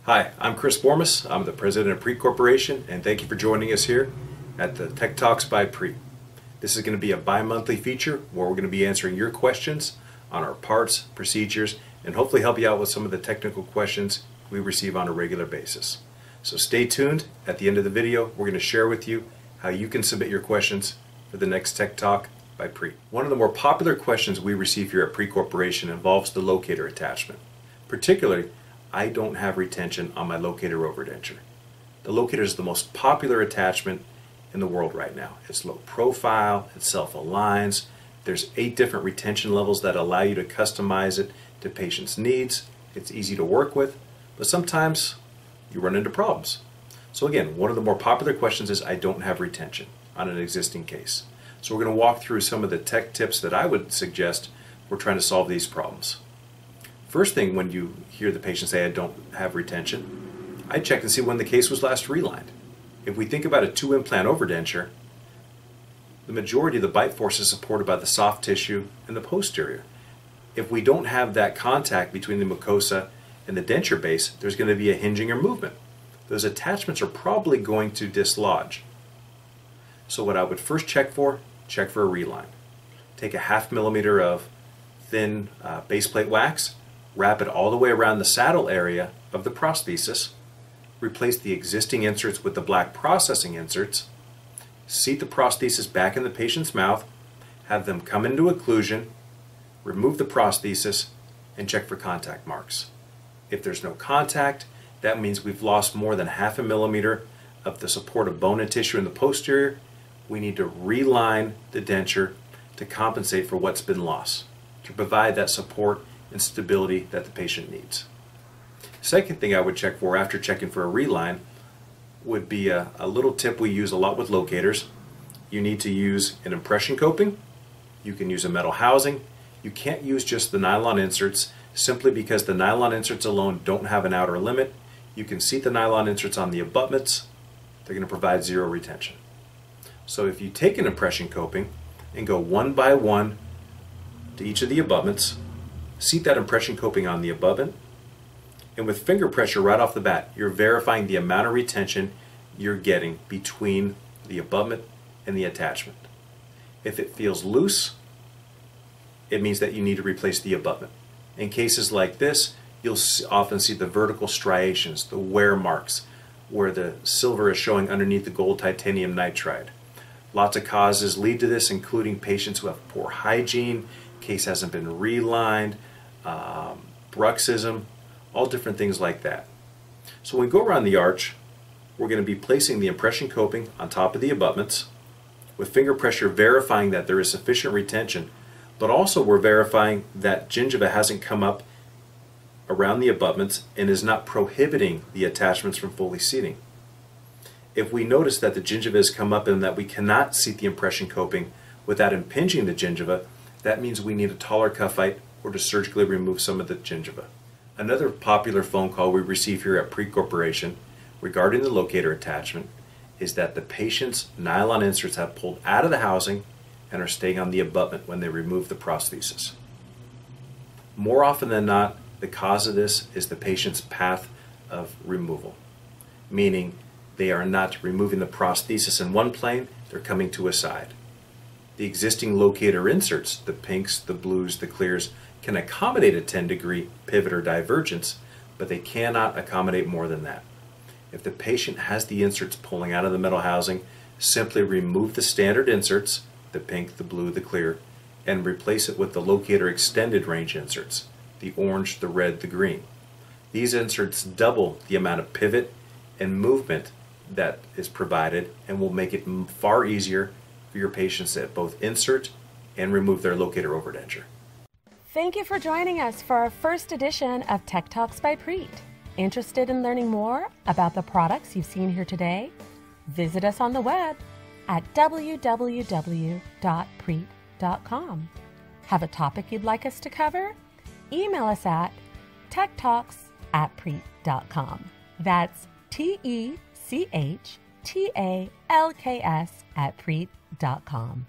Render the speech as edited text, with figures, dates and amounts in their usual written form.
Hi, I'm Chris Bormes. I'm the president of Preat Corporation, and thank you for joining us here at the Tech Talks by Preat. This is going to be a bi-monthly feature where we're going to be answering your questions on our parts, procedures, and hopefully help you out with some of the technical questions we receive on a regular basis. So stay tuned. At the end of the video, we're going to share with you how you can submit your questions for the next Tech Talk by Preat. One of the more popular questions we receive here at Preat Corporation involves the locator attachment. Particularly, I don't have retention on my locator overdenture. The locator is the most popular attachment in the world right now. It's low profile, it self-aligns, there's 8 different retention levels that allow you to customize it to patients' needs. It's easy to work with, but sometimes you run into problems. So again, one of the more popular questions is I don't have retention on an existing case. So we're going to walk through some of the tech tips that I would suggest for trying to solve these problems. First thing, when you hear the patient say I don't have retention, I check and see when the case was last relined. If we think about a 2-implant overdenture, the majority of the bite force is supported by the soft tissue and the posterior. If we don't have that contact between the mucosa and the denture base, there's going to be a hinging or movement. Those attachments are probably going to dislodge. So what I would first check for a reline. Take a 1/2 millimeter of thin base plate wax, wrap it all the way around the saddle area of the prosthesis, replace the existing inserts with the black processing inserts, seat the prosthesis back in the patient's mouth, have them come into occlusion, remove the prosthesis, and check for contact marks. If there's no contact, that means we've lost more than 1/2 millimeter of the support of bone and tissue in the posterior. We need to reline the denture to compensate for what's been lost, to provide that support and stability that the patient needs. Second thing I would check for after checking for a reline would be a little tip we use a lot with locators. You need to use an impression coping. You can use a metal housing. You can't use just the nylon inserts simply because the nylon inserts alone don't have an outer limit. You can seat the nylon inserts on the abutments. They're going to provide 0 retention. So if you take an impression coping and go one by one to each of the abutments, seat that impression coping on the abutment, and with finger pressure right off the bat, you're verifying the amount of retention you're getting between the abutment and the attachment. If it feels loose, it means that you need to replace the abutment. In cases like this, you'll often see the vertical striations, the wear marks, where the silver is showing underneath the gold titanium nitride. Lots of causes lead to this, including patients who have poor hygiene, case hasn't been relined, bruxism, all different things like that. So when we go around the arch, we're going to be placing the impression coping on top of the abutments, with finger pressure verifying that there is sufficient retention, but also we're verifying that gingiva hasn't come up around the abutments and is not prohibiting the attachments from fully seating. If we notice that the gingiva has come up and that we cannot seat the impression coping without impinging the gingiva, that means we need a taller cuffite or to surgically remove some of the gingiva. Another popular phone call we receive here at Preat Corporation regarding the locator attachment is that the patient's nylon inserts have pulled out of the housing and are staying on the abutment when they remove the prosthesis. More often than not, the cause of this is the patient's path of removal, meaning they are not removing the prosthesis in one plane, they're coming to a side. The existing locator inserts, the pinks, the blues, the clears, can accommodate a 10-degree pivot or divergence, but they cannot accommodate more than that. If the patient has the inserts pulling out of the metal housing, simply remove the standard inserts, the pink, the blue, the clear, and replace it with the locator extended range inserts, the orange, the red, the green. These inserts double the amount of pivot and movement that is provided and will make it far easier for your patients to both insert and remove their locator overdenture. Thank you for joining us for our first edition of Tech Talks by Preat. Interested in learning more about the products you've seen here today? Visit us on the web at www.preat.com. Have a topic you'd like us to cover? Email us at techtalks@preat.com. That's TECHTALKS@preat.com.